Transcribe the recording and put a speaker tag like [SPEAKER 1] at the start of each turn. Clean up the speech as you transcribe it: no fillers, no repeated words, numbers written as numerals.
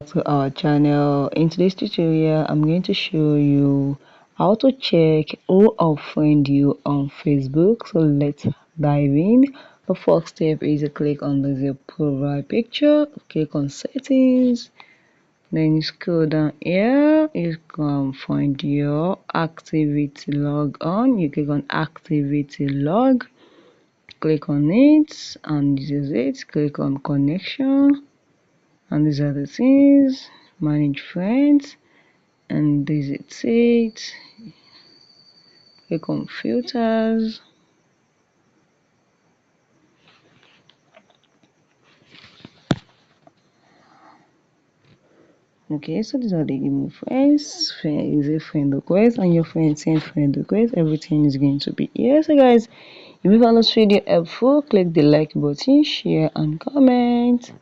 [SPEAKER 1] to our channel. In today's tutorial, I'm going to show you how to check who unfriend you on Facebook. So let's dive in. The first step is to click on the profile picture, click on settings, then you scroll down here, you can find your activity log on. You click on activity log, click on it, and this is it. Click on connection, and these are the things. Manage friends, and this is it. Click on filters. Okay, so these are the email friends. Friend is a friend request, and your friend send friend request. Everything is going to be here. So guys, if you found this video helpful, click the like button, share and comment.